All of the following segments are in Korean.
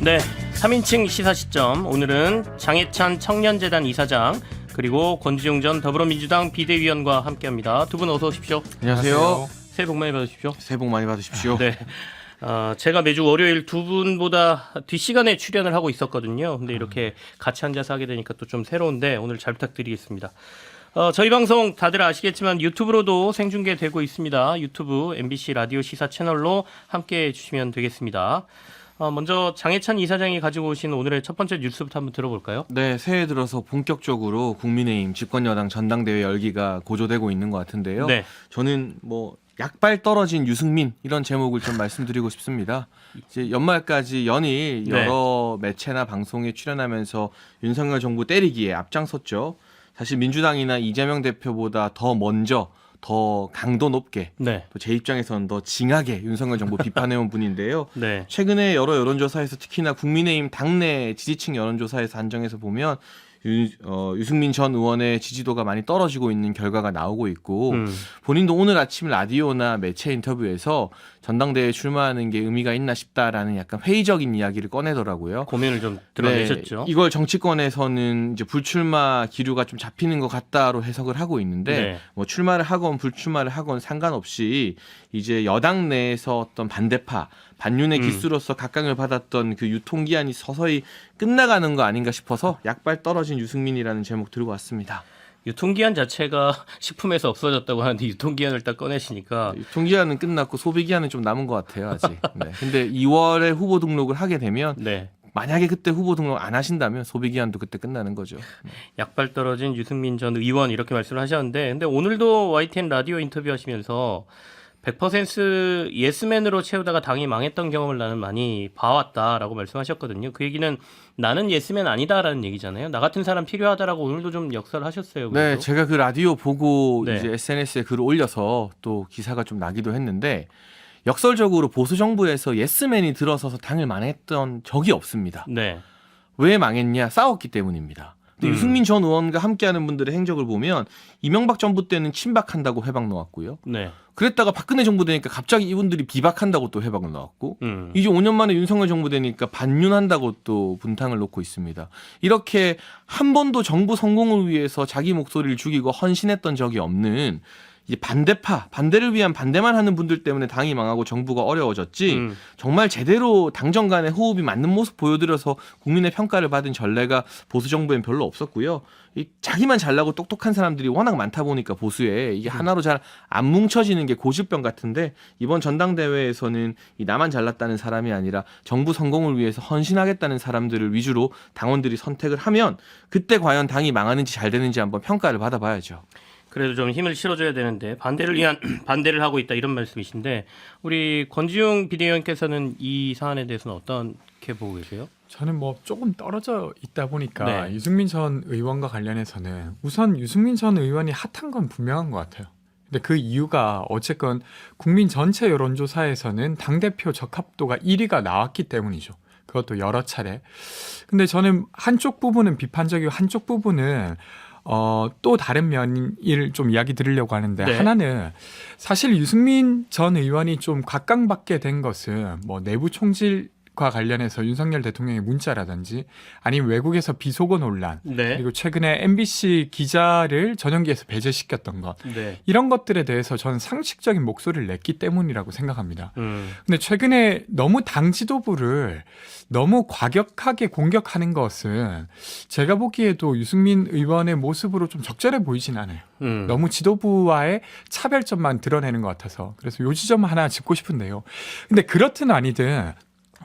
네, 3인칭 시사시점. 오늘은 장해찬 청년재단 이사장 그리고 권지웅 전 더불어민주당 비대위원과 함께합니다. 두 분 어서 오십시오. 안녕하세요. 새해 복 많이 받으십시오. 새해 복 많이 받으십시오. 네, 제가 매주 월요일 두 분보다 뒷시간에 출연을 하고 있었거든요. 근데 이렇게 같이 앉아서 하게 되니까 또 좀 새로운데 오늘 잘 부탁드리겠습니다. 저희 방송 다들 아시겠지만 유튜브로도 생중계되고 있습니다. 유튜브 MBC 라디오 시사 채널로 함께해 주시면 되겠습니다. 먼저 장해찬 이사장이 가지고 오신 오늘의 첫 번째 뉴스부터 한번 들어볼까요? 네, 새해 들어서 본격적으로 국민의힘 집권여당 전당대회 열기가 고조되고 있는 것 같은데요. 네. 저는 약발 떨어진 유승민 이런 제목을 좀 말씀드리고 싶습니다. 이제 연말까지 연일 여러 매체나 방송에 출연하면서 윤석열 정부 때리기에 앞장섰죠. 사실 민주당이나 이재명 대표보다 더 먼저 더 강도 높게 또 제 입장에서는 더 징하게 윤석열 정부 비판해온 분인데요. 네. 최근에 여러 여론조사에서 특히나 국민의힘 당내 지지층 여론조사에서 한정해서 보면 유승민 전 의원의 지지도가 많이 떨어지고 있는 결과가 나오고 있고 본인도 오늘 아침 라디오나 매체 인터뷰에서 전당대회에 출마하는 게 의미가 있나 싶다라는 약간 회의적인 이야기를 꺼내더라고요. 고민을 좀 드러내셨죠. 네, 이걸 정치권에서는 이제 불출마 기류가 좀 잡히는 것 같다로 해석을 하고 있는데 출마를 하건 불출마를 하건 상관없이 이제 여당 내에서 어떤 반대파 반윤의 기수로서 각광을 받았던 그 유통기한이 서서히 끝나가는 거 아닌가 싶어서 약발 떨어진 유승민이라는 제목 들고 왔습니다. 유통기한 자체가 식품에서 없어졌다고 하는데 유통기한을 딱 꺼내시니까 유통기한은 끝났고 소비기한은 좀 남은 것 같아요 아직. 네. 근데 2월에 후보 등록을 하게 되면 만약에 그때 후보 등록 안 하신다면 소비기한도 그때 끝나는 거죠. 약발 떨어진 유승민 전 의원 이렇게 말씀을 하셨는데 근데 오늘도 YTN 라디오 인터뷰하시면서 100% 예스맨으로 채우다가 당이 망했던 경험을 나는 많이 봐왔다라고 말씀하셨거든요. 그 얘기는 나는 예스맨 아니다라는 얘기잖아요. 나 같은 사람 필요하다라고 오늘도 좀 역설을 하셨어요. 그래도. 네, 제가 그 라디오 보고 이제 SNS에 글을 올려서 또 기사가 좀 나기도 했는데 역설적으로 보수 정부에서 예스맨이 들어서서 당을 망했던 적이 없습니다. 왜 망했냐? 싸웠기 때문입니다. 근데 유승민 전 의원과 함께하는 분들의 행적을 보면 이명박 정부 때는 친박한다고 회박 놓았고요. 그랬다가 박근혜 정부 되니까 갑자기 이분들이 비박한다고 또 회박을 놓았고 이제 5년 만에 윤석열 정부 되니까 반윤한다고 또 분탕을 놓고 있습니다. 이렇게 한 번도 정부 성공을 위해서 자기 목소리를 죽이고 헌신했던 적이 없는 이제 반대를 위한 반대만 하는 분들 때문에 당이 망하고 정부가 어려워졌지 정말 제대로 당정 간의 호흡이 맞는 모습 보여드려서 국민의 평가를 받은 전례가 보수 정부엔 별로 없었고요. 자기만 잘나고 똑똑한 사람들이 워낙 많다 보니까 보수에 이게 하나로 잘 안 뭉쳐지는 게 고질병 같은데 이번 전당대회에서는 이 나만 잘났다는 사람이 아니라 정부 성공을 위해서 헌신하겠다는 사람들을 위주로 당원들이 선택을 하면 그때 과연 당이 망하는지 잘 되는지 한번 평가를 받아봐야죠. 그래도 좀 힘을 실어줘야 되는데 반대를 위한 반대를 하고 있다 이런 말씀이신데 우리 권지웅 비대위원께서는 이 사안에 대해서는 어떻게 보고 계세요? 저는 조금 떨어져 있다 보니까 유승민 전 의원과 관련해서는 우선 유승민 전 의원이 핫한 건 분명한 것 같아요. 근데 그 이유가 어쨌건 국민 전체 여론조사에서는 당대표 적합도가 1위가 나왔기 때문이죠. 그것도 여러 차례. 근데 저는 한쪽 부분은 비판적이고 한쪽 부분은 또 다른 면을 좀 이야기 드리려고 하는데 하나는 사실 유승민 전 의원이 좀 각광받게 된 것은 내부 총질과 관련해서 윤석열 대통령의 문자라든지 아니면 외국에서 비속어 논란 그리고 최근에 MBC 기자를 전용기에서 배제시켰던 것 이런 것들에 대해서 저는 상식적인 목소리를 냈기 때문이라고 생각합니다. 근데 최근에 너무 당 지도부를 너무 과격하게 공격하는 것은 제가 보기에도 유승민 의원의 모습으로 좀 적절해 보이진 않아요. 너무 지도부와의 차별점만 드러내는 것 같아서 그래서 요 지점 하나 짚고 싶은데요. 근데 그렇든 아니든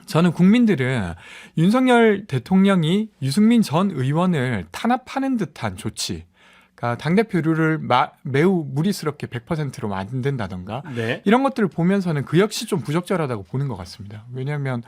저는 국민들은 윤석열 대통령이 유승민 전 의원을 탄압하는 듯한 조치 그러니까 당대표를 매우 무리스럽게 100%로 만든다던가 이런 것들을 보면서는 그 역시 좀 부적절하다고 보는 것 같습니다. 왜냐하면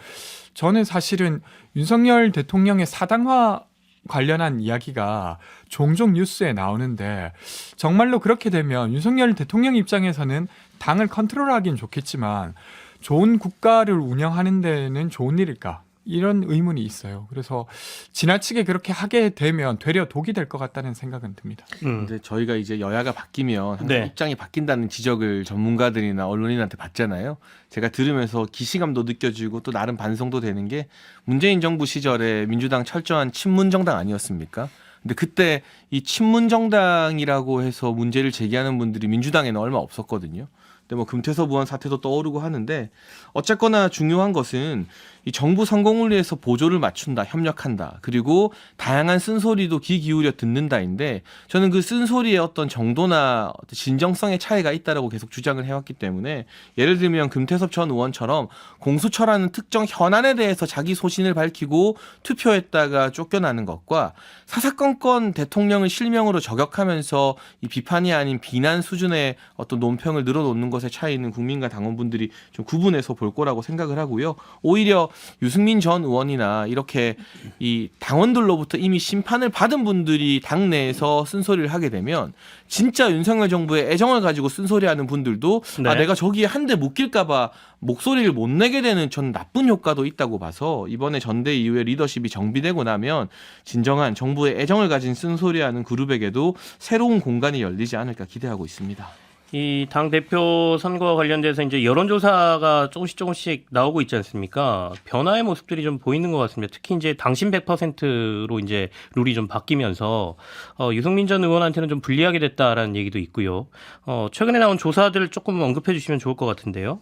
저는 사실은 윤석열 대통령의 사당화 관련한 이야기가 종종 뉴스에 나오는데 정말로 그렇게 되면 윤석열 대통령 입장에서는 당을 컨트롤하기는 좋겠지만 좋은 국가를 운영하는 데는 좋은 일일까? 이런 의문이 있어요. 그래서 지나치게 그렇게 하게 되면 되려 독이 될 것 같다는 생각은 듭니다. 근데 저희가 이제 여야가 바뀌면 항상 네. 입장이 바뀐다는 지적을 전문가들이나 언론인한테 받잖아요. 제가 들으면서 기시감도 느껴지고 또 나름 반성도 되는 게 문재인 정부 시절에 민주당 철저한 친문 정당 아니었습니까? 근데 그때 이 친문 정당이라고 해서 문제를 제기하는 분들이 민주당에는 얼마 없었거든요. 근데 뭐 금태섭 의원 사태도 떠오르고 하는데 어쨌거나 중요한 것은 이 정부 성공을 위해서 보조를 맞춘다, 협력한다. 그리고 다양한 쓴소리도 귀 기울여 듣는다인데 저는 그 쓴소리의 어떤 정도나 진정성의 차이가 있다라고 계속 주장을 해왔기 때문에 예를 들면 금태섭 전 의원처럼 공수처라는 특정 현안에 대해서 자기 소신을 밝히고 투표했다가 쫓겨나는 것과 사사건건 대통령을 실명으로 저격하면서 이 비판이 아닌 비난 수준의 어떤 논평을 늘어놓는 것의 차이는 국민과 당원분들이 좀 구분해서 볼 거라고 생각을 하고요. 오히려 유승민 전 의원이나 이렇게 이 당원들로부터 이미 심판을 받은 분들이 당내에서 쓴소리를 하게 되면 진짜 윤석열 정부의 애정을 가지고 쓴소리하는 분들도 네. 아 내가 저기에 한 대 묶일까봐 목소리를 못 내게 되는 전 나쁜 효과도 있다고 봐서 이번에 전대 이후에 리더십이 정비되고 나면 진정한 정부의 애정을 가진 쓴소리하는 그룹에게도 새로운 공간이 열리지 않을까 기대하고 있습니다. 이 당 대표 선거와 관련돼서 이제 여론조사가 조금씩 나오고 있지 않습니까? 변화의 모습들이 좀 보이는 것 같습니다. 특히 이제 당신 100%로 이제 룰이 좀 바뀌면서 유승민 전 의원한테는 좀 불리하게 됐다라는 얘기도 있고요. 최근에 나온 조사들 조금 언급해 주시면 좋을 것 같은데요.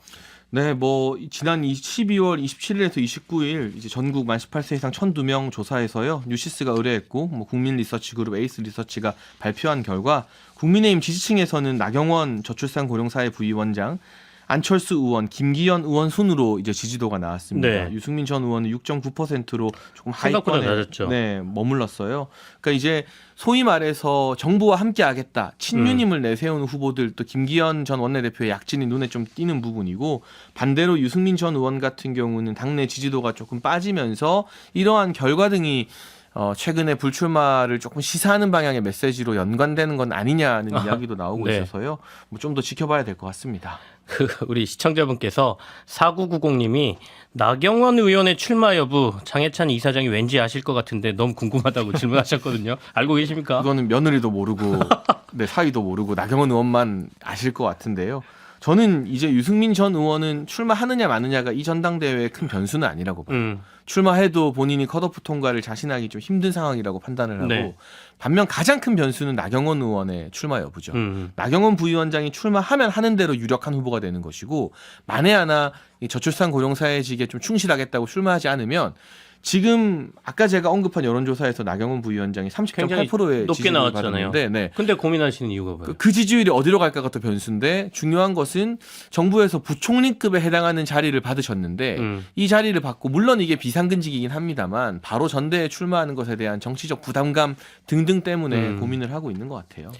네, 뭐 지난 12월 27일에서 29일 이제 전국 만 18세 이상 1,002명 조사해서요. 뉴시스가 의뢰했고 뭐 국민리서치그룹 에이스 리서치가 발표한 결과 국민의힘 지지층에서는 나경원 저출산고령사회 부위원장, 안철수 의원, 김기현 의원 순으로 이제 지지도가 나왔습니다. 네. 유승민 전 의원은 6.9%로 조금 생각보다 하위권에 낮았죠. 네, 머물렀어요. 그러니까 이제 소위 말해서 정부와 함께하겠다, 친윤임을 내세우는 후보들 또 김기현 전 원내대표의 약진이 눈에 좀 띄는 부분이고 반대로 유승민 전 의원 같은 경우는 당내 지지도가 조금 빠지면서 이러한 결과 등이 최근에 불출마를 조금 시사하는 방향의 메시지로 연관되는 건 아니냐는 이야기도 나오고 네. 있어서요. 뭐 좀 더 지켜봐야 될 것 같습니다. 우리 시청자분께서 4990님이 나경원 의원의 출마 여부 장해찬 이사장이 왠지 아실 것 같은데 너무 궁금하다고 질문하셨거든요. 알고 계십니까? 그거는 며느리도 모르고 네, 사위도 모르고 나경원 의원만 아실 것 같은데요. 저는 이제 유승민 전 의원은 출마하느냐 마느냐가 이 전당대회의 큰 변수는 아니라고 봐요. 출마해도 본인이 컷오프 통과를 자신하기 좀 힘든 상황이라고 판단을 하고 네. 반면 가장 큰 변수는 나경원 의원의 출마 여부죠. 나경원 부위원장이 출마하면 하는 대로 유력한 후보가 되는 것이고 만에 하나 이 저출산 고령사회직에 좀 충실하겠다고 출마하지 않으면 지금 아까 제가 언급한 여론조사에서 나경원 부위원장이 30.8%의 높게 지지를 나왔잖아요. 받았는데 네. 근데 고민하시는 이유가 뭐예요? 그 지지율이 어디로 갈까가 또 변수인데 중요한 것은 정부에서 부총리급에 해당하는 자리를 받으셨는데 이 자리를 받고 물론 이게 비상근직이긴 합니다만 바로 전대에 출마하는 것에 대한 정치적 부담감 등등 때문에 고민을 하고 있는 것 같아요.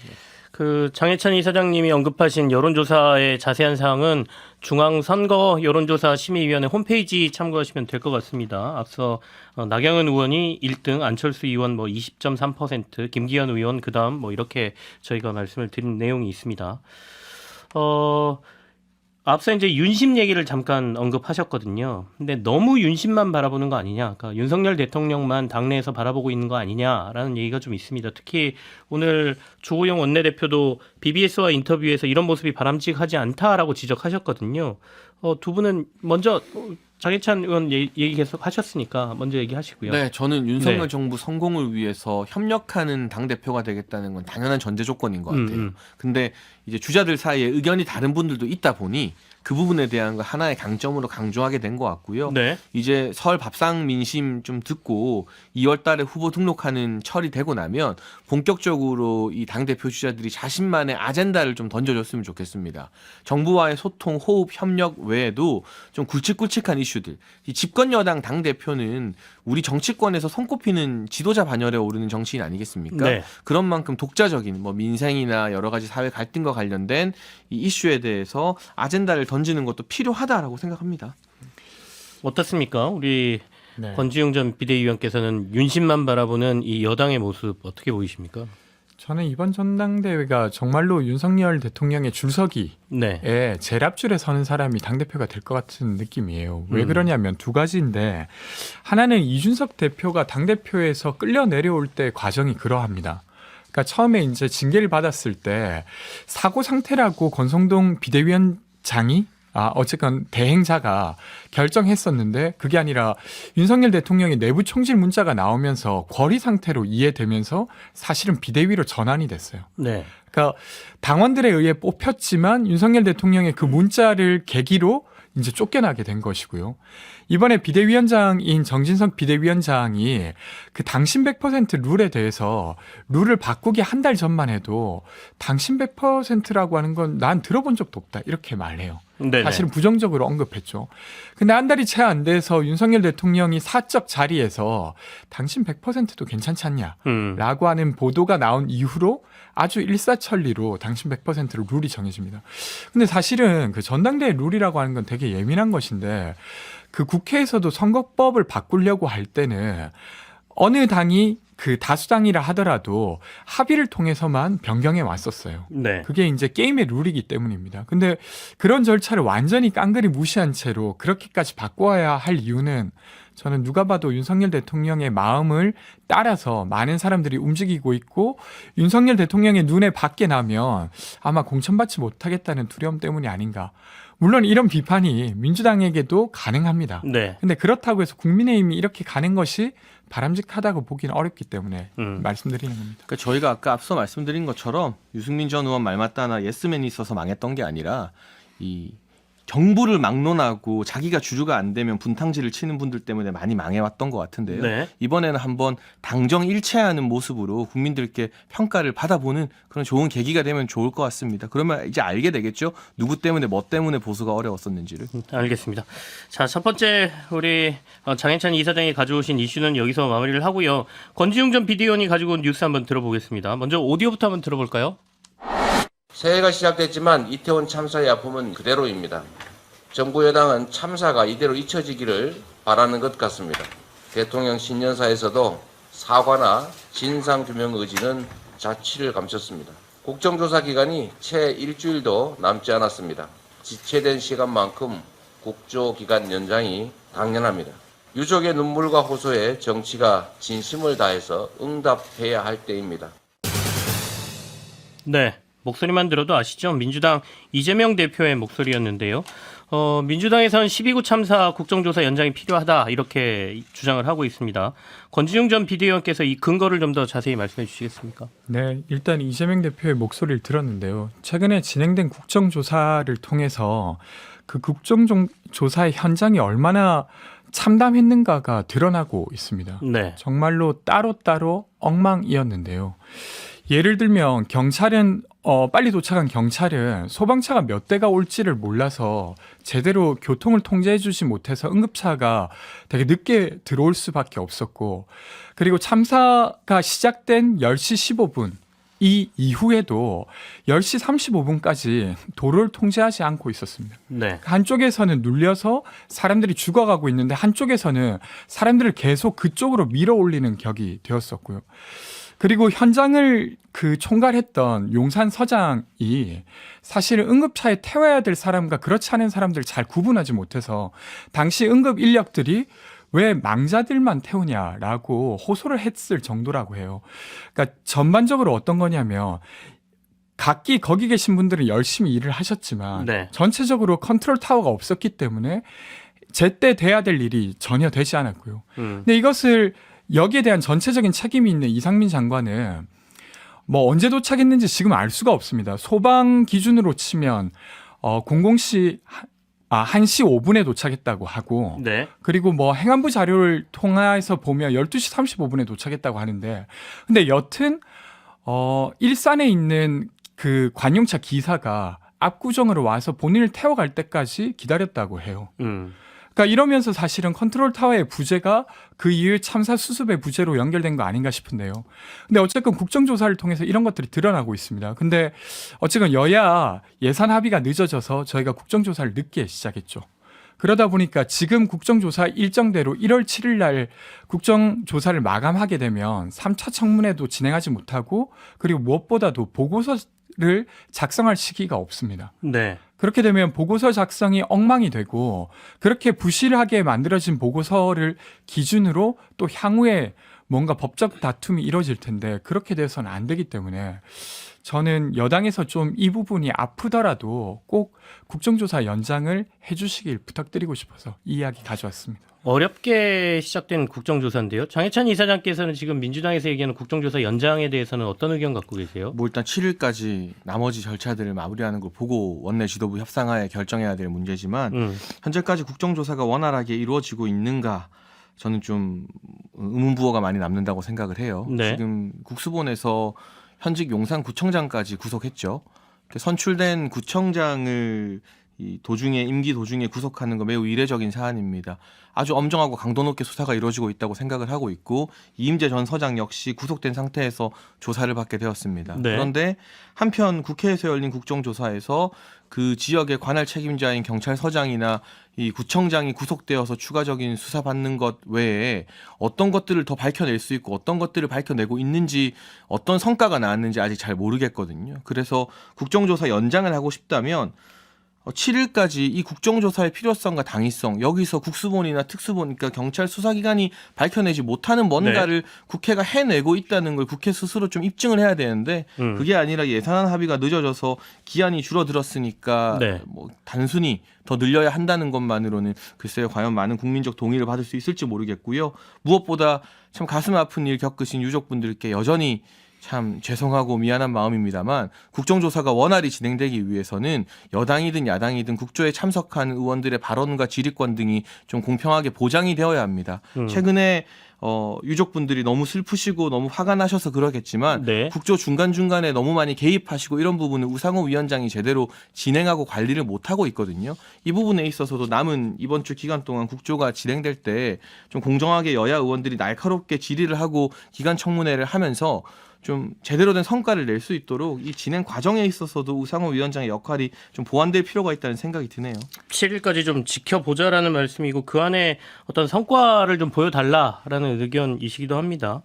그 장해찬 이사장님이 언급하신 여론조사의 자세한 사항은 중앙선거 여론조사 심의위원회 홈페이지 참고하시면 될 것 같습니다. 앞서 나경원 의원이 1등, 안철수 의원 뭐 20.3%, 김기현 의원 그다음 뭐 이렇게 저희가 말씀을 드린 내용이 있습니다. 앞서 이제 윤심 얘기를 잠깐 언급하셨거든요. 근데 너무 윤심만 바라보는 거 아니냐. 그러니까 윤석열 대통령만 당내에서 바라보고 있는 거 아니냐라는 얘기가 좀 있습니다. 특히 오늘 조호영 원내대표도 BBS와 인터뷰에서 이런 모습이 바람직하지 않다라고 지적하셨거든요. 두 분은 먼저 장해찬 의원 얘기 계속 하셨으니까 먼저 얘기하시고요. 네, 저는 윤석열 네. 정부 성공을 위해서 협력하는 당대표가 되겠다는 건 당연한 전제 조건인 것 같아요. 근데 이제 주자들 사이에 의견이 다른 분들도 있다 보니 그 부분에 대한 거 하나의 강점으로 강조하게 된 것 같고요. 네. 이제 설 밥상 민심 좀 듣고 2월 달에 후보 등록하는 철이 되고 나면 본격적으로 이 당대표 주자들이 자신만의 아젠다를 좀 던져줬으면 좋겠습니다. 정부와의 소통, 호흡, 협력 외에도 좀 굵직굵직한 이슈들. 이 집권 여당 당대표는 우리 정치권에서 손꼽히는 지도자 반열에 오르는 정치인 아니겠습니까? 네. 그런 만큼 독자적인 뭐 민생이나 여러 가지 사회 갈등과 관련된 이 이슈에 대해서 아젠다를 던지는 것도 필요하다라고 생각합니다. 어떻습니까? 우리 네. 권지웅 전 비대위원께서는 윤심만 바라보는 이 여당의 모습 어떻게 보이십니까? 저는 이번 전당대회가 정말로 윤석열 대통령의 줄서기에 네. 제일 앞줄에 서는 사람이 당대표가 될 것 같은 느낌이에요. 왜 그러냐면 두 가지인데, 하나는 이준석 대표가 당대표에서 끌려 내려올 때 과정이 그러합니다. 그러니까 처음에 이제 징계를 받았을 때 사고 상태라고 권성동 비대위원장이 어쨌건 대행자가 결정했었는데, 그게 아니라 윤석열 대통령의 내부 총질 문자가 나오면서 거리 상태로 이해되면서 사실은 비대위로 전환이 됐어요. 네. 그러니까 당원들에 의해 뽑혔지만 윤석열 대통령의 그 문자를 계기로 이제 쫓겨나게 된 것이고요. 이번에 비대위원장인 정진석 비대위원장이 그 당신 100% 룰에 대해서 룰을 바꾸기 한 달 전만 해도 당신 100%라고 하는 건 난 들어본 적도 없다, 이렇게 말해요. 네네. 사실은 부정적으로 언급했죠. 근데 한 달이 채 안 돼서 윤석열 대통령이 사적 자리에서 당신 100%도 괜찮지 않냐 라고 하는 보도가 나온 이후로 아주 일사천리로 당신 100%로 룰이 정해집니다. 근데 사실은 그 전당대회 룰이라고 하는 건 되게 예민한 것인데, 그 국회에서도 선거법을 바꾸려고 할 때는 어느 당이 그 다수당이라 하더라도 합의를 통해서만 변경해 왔었어요. 네. 그게 이제 게임의 룰이기 때문입니다. 근데 그런 절차를 완전히 깡그리 무시한 채로 그렇게까지 바꿔야 할 이유는, 저는 누가 봐도 윤석열 대통령의 마음을 따라서 많은 사람들이 움직이고 있고, 윤석열 대통령의 눈에 밖에 나면 아마 공천받지 못하겠다는 두려움 때문이 아닌가. 물론 이런 비판이 민주당에게도 가능합니다. 네. 근데 그렇다고 해서 국민의힘이 이렇게 가는 것이 바람직하다고 보기는 어렵기 때문에 말씀드리는 겁니다. 그러니까 저희가 아까 앞서 말씀드린 것처럼 유승민 전 의원 말 맞다나 예스맨이 있어서 망했던 게 아니라, 이 정부를 막론하고 자기가 주류가 안 되면 분탕질을 치는 분들 때문에 많이 망해왔던 것 같은데요. 네. 이번에는 한번 당정일체하는 모습으로 국민들께 평가를 받아보는 그런 좋은 계기가 되면 좋을 것 같습니다. 그러면 이제 알게 되겠죠. 누구 때문에 뭐 때문에 보수가 어려웠었는지를. 알겠습니다. 자, 첫 번째 우리 장해찬 이사장이 가져오신 이슈는 여기서 마무리를 하고요. 권지웅 전 비대위원이 가지고 온 뉴스 한번 들어보겠습니다. 먼저 오디오부터 한번 들어볼까요? 새해가 시작됐지만 이태원 참사의 아픔은 그대로입니다. 정부 여당은 참사가 이대로 잊혀지기를 바라는 것 같습니다. 대통령 신년사에서도 사과나 진상규명 의지는 자취를 감췄습니다. 국정조사 기간이 채 일주일도 남지 않았습니다. 지체된 시간만큼 국조기간 연장이 당연합니다. 유족의 눈물과 호소에 정치가 진심을 다해서 응답해야 할 때입니다. 네. 목소리만 들어도 아시죠? 민주당 이재명 대표의 목소리였는데요. 민주당에선 12구 참사 국정조사 연장이 필요하다, 이렇게 주장을 하고 있습니다. 권지웅 전 비대위원께서 이 근거를 좀 더 자세히 말씀해 주시겠습니까? 네, 일단 이재명 대표의 목소리를 들었는데요. 최근에 진행된 국정조사를 통해서 그 국정조사의 현장이 얼마나 참담했는가가 드러나고 있습니다. 네. 정말로 따로따로 엉망이었는데요. 예를 들면 경찰은 빨리 도착한 경찰은 소방차가 몇 대가 올지를 몰라서 제대로 교통을 통제해주지 못해서 응급차가 되게 늦게 들어올 수밖에 없었고, 그리고 참사가 시작된 10시 15분 이 이후에도 10시 35분까지 도로를 통제하지 않고 있었습니다. 네. 한쪽에서는 눌려서 사람들이 죽어가고 있는데 한쪽에서는 사람들을 계속 그쪽으로 밀어 올리는 격이 되었었고요. 그리고 현장을 총괄했던 용산 서장이 사실은 응급차에 태워야 될 사람과 그렇지 않은 사람들을 잘 구분하지 못해서 당시 응급 인력들이 왜 망자들만 태우냐라고 호소를 했을 정도라고 해요. 그러니까 전반적으로 어떤 거냐면, 각기 거기 계신 분들은 열심히 일을 하셨지만 네. 전체적으로 컨트롤 타워가 없었기 때문에 제때 돼야 될 일이 전혀 되지 않았고요. 근데 이것을 여기에 대한 전체적인 책임이 있는 이상민 장관은 뭐 언제 도착했는지 지금 알 수가 없습니다. 소방 기준으로 치면 1시 5분에 도착했다고 하고, 네. 그리고 뭐 행안부 자료를 통해서 보면 12시 35분에 도착했다고 하는데, 근데 여튼 일산에 있는 그 관용차 기사가 압구정으로 와서 본인을 태워갈 때까지 기다렸다고 해요. 그러니까 이러면서 사실은 컨트롤 타워의 부재가 그 이후 참사 수습의 부재로 연결된 거 아닌가 싶은데요. 근데 어쨌든 국정조사를 통해서 이런 것들이 드러나고 있습니다. 근데 어쨌든 여야 예산 합의가 늦어져서 저희가 국정조사를 늦게 시작했죠. 그러다 보니까 지금 국정조사 일정대로 1월 7일 날 국정조사를 마감하게 되면 3차 청문회도 진행하지 못하고 그리고 무엇보다도 보고서를 작성할 시기가 없습니다. 네. 그렇게 되면 보고서 작성이 엉망이 되고 그렇게 부실하게 만들어진 보고서를 기준으로 또 향후에 뭔가 법적 다툼이 이루어질 텐데 그렇게 돼서는 안 되기 때문에 저는 여당에서 좀 이 부분이 아프더라도 꼭 국정조사 연장을 해주시길 부탁드리고 싶어서 이 이야기 가져왔습니다. 어렵게 시작된 국정조사인데요. 장해찬 이사장께서는 지금 민주당에서 얘기하는 국정조사 연장에 대해서는 어떤 의견 갖고 계세요? 뭐 일단 7일까지 나머지 절차들을 마무리하는 걸 보고 원내 지도부 협상하에 결정해야 될 문제지만 현재까지 국정조사가 원활하게 이루어지고 있는가 저는 좀 의문부호가 많이 남는다고 생각을 해요. 네. 지금 국수본에서 현직 용산구청장까지 구속했죠. 선출된 구청장을 이 도중에 임기 도중에 구속하는 거 매우 이례적인 사안입니다. 아주 엄정하고 강도 높게 수사가 이루어지고 있다고 생각을 하고 있고 이임재 전 서장 역시 구속된 상태에서 조사를 받게 되었습니다. 네. 그런데 한편 국회에서 열린 국정조사에서 그 지역의 관할 책임자인 경찰서장이나 이 구청장이 구속되어서 추가적인 수사받는 것 외에 어떤 것들을 더 밝혀낼 수 있고 어떤 것들을 밝혀내고 있는지 어떤 성과가 나왔는지 아직 잘 모르겠거든요. 그래서 국정조사 연장을 하고 싶다면 7일까지 이 국정조사의 필요성과 당위성, 여기서 국수본이나 특수본, 그러니까 경찰 수사기관이 밝혀내지 못하는 뭔가를 국회가 해내고 있다는 걸 국회 스스로 좀 입증을 해야 되는데 그게 아니라 예산안 합의가 늦어져서 기한이 줄어들었으니까 뭐 단순히 더 늘려야 한다는 것만으로는 글쎄요 과연 많은 국민적 동의를 받을 수 있을지 모르겠고요. 무엇보다 참 가슴 아픈 일 겪으신 유족분들께 여전히 참 죄송하고 미안한 마음입니다만 국정조사가 원활히 진행되기 위해서는 여당이든 야당이든 국조에 참석한 의원들의 발언과 질의권 등이 좀 공평하게 보장이 되어야 합니다. 최근에 유족분들이 너무 슬프시고 너무 화가 나셔서 그러겠지만 국조 중간중간에 너무 많이 개입하시고 이런 부분을 우상호 위원장이 제대로 진행하고 관리를 못하고 있거든요. 이 부분에 있어서도 남은 이번 주 기간 동안 국조가 진행될 때 좀 공정하게 여야 의원들이 날카롭게 질의를 하고 기간 청문회를 하면서 좀 제대로 된 성과를 낼 수 있도록 이 진행 과정에 있어서도 우상호 위원장의 역할이 좀 보완될 필요가 있다는 생각이 드네요. 7일까지 좀 지켜보자라는 말씀이고 그 안에 어떤 성과를 좀 보여달라라는 의견이시기도 합니다.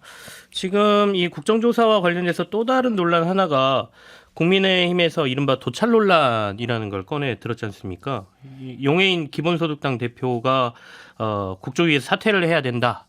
지금 이 국정조사와 관련해서 또 다른 논란 하나가 국민의힘에서 이른바 도찰 논란이라는 걸 꺼내 들었지 않습니까? 용해인 기본소득당 대표가 국조위에서 사퇴를 해야 된다.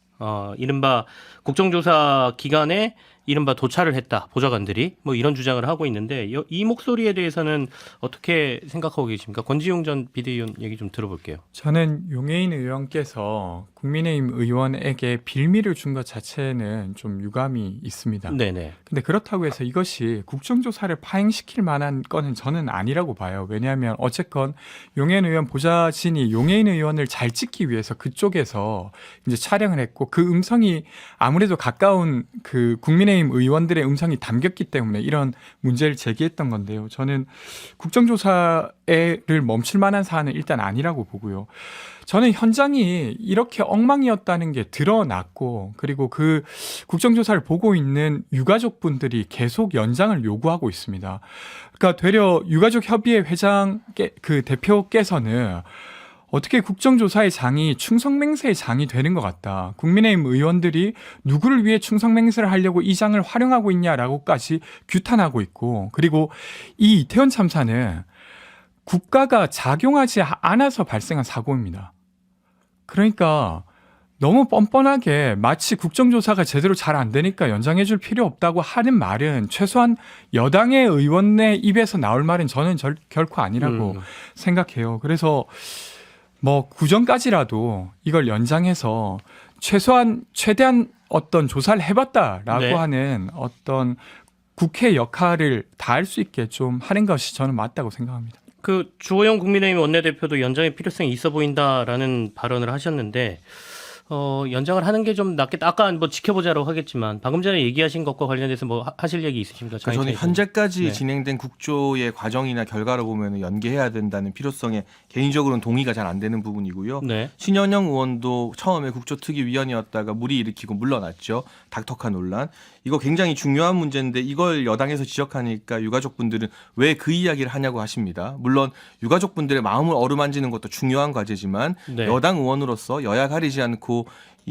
이른바 국정조사 기간에 이른바 도찰을 했다. 보좌관들이 뭐 이런 주장을 하고 있는데 이 목소리에 대해서는 어떻게 생각하고 계십니까? 권지용 전 비대위원 얘기 좀 들어볼게요. 저는 용해인 의원께서 국민의힘 의원에게 빌미를 준 것 자체는 좀 유감이 있습니다. 네네. 근데 그렇다고 해서 이것이 국정조사를 파행시킬 만한 건은 저는 아니라고 봐요. 왜냐하면 어쨌건 용해인 의원 보좌진이 용해인 의원을 잘 찍기 위해서 그쪽에서 이제 촬영을 했고 그 음성이 아무래도 가까운 그 국민의힘 의원들의 음성이 담겼기 때문에 이런 문제를 제기했던 건데요. 저는 국정조사를 멈출 만한 사안은 일단 아니라고 보고요. 저는 현장이 이렇게 엉망이었다는 게 드러났고 그리고 그 국정조사를 보고 있는 유가족분들이 계속 연장을 요구하고 있습니다. 그러니까 되려 유가족협의회 회장 그 대표께서는 어떻게 국정조사의 장이 충성맹세의 장이 되는 것 같다. 국민의힘 의원들이 누구를 위해 충성맹세를 하려고 이 장을 활용하고 있냐라고까지 규탄하고 있고 그리고 이 이태원 참사는 국가가 작용하지 않아서 발생한 사고입니다. 그러니까 너무 뻔뻔하게 마치 국정조사가 제대로 잘 안 되니까 연장해 줄 필요 없다고 하는 말은 최소한 여당의 의원의 입에서 나올 말은 저는 결코 아니라고 생각해요. 그래서 뭐 구전까지라도 이걸 연장해서 최대한 어떤 조사를 해봤다라고 하는 어떤 국회 역할을 다할 수 있게 좀 하는 것이 저는 맞다고 생각합니다. 그 주호영 국민의힘 원내대표도 연장의 필요성이 있어 보인다라는 발언을 하셨는데 연장을 하는 게 좀 낫겠다. 아까 뭐 지켜보자라고 하겠지만 방금 전에 얘기하신 것과 관련해서 뭐 하실 얘기 있으십니까? 그러니까 저는 현재까지 네. 진행된 국조의 과정이나 결과를 보면 연계해야 된다는 필요성에 개인적으로는 동의가 잘 안 되는 부분이고요. 네. 신현영 의원도 처음에 국조특위위원이었다가 물이 일으키고 물러났죠. 닥터카 논란. 이거 굉장히 중요한 문제인데 이걸 여당에서 지적하니까 유가족분들은 왜 그 이야기를 하냐고 하십니다. 물론 유가족분들의 마음을 어루만지는 것도 중요한 과제지만 네. 여당 의원으로서 여야 가리지 않고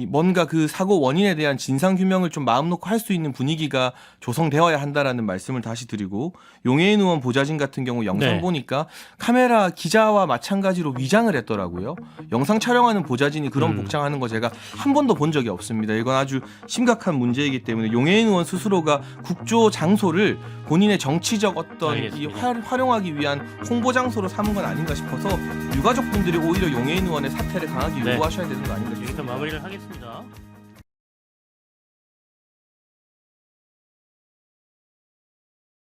뭔가 그 사고 원인에 대한 진상 규명을 좀 마음 놓고 할 수 있는 분위기가 조성되어야 한다라는 말씀을 다시 드리고 용해인 의원 보좌진 같은 경우 영상 네. 보니까 카메라 기자와 마찬가지로 위장을 했더라고요. 영상 촬영하는 보좌진이 그런 복장하는 거 제가 한 번도 본 적이 없습니다. 이건 아주 심각한 문제이기 때문에 용해인 의원 스스로가 국조 장소를 본인의 정치적 어떤 이 활용하기 위한 홍보 장소로 삼은 건 아닌가 싶어서 유가족분들이 오히려 용해인 의원의 사퇴를 강하게 네. 요구하셔야 되는 거 아닌가 싶습니다. 여기서 마무리를 하겠습니다.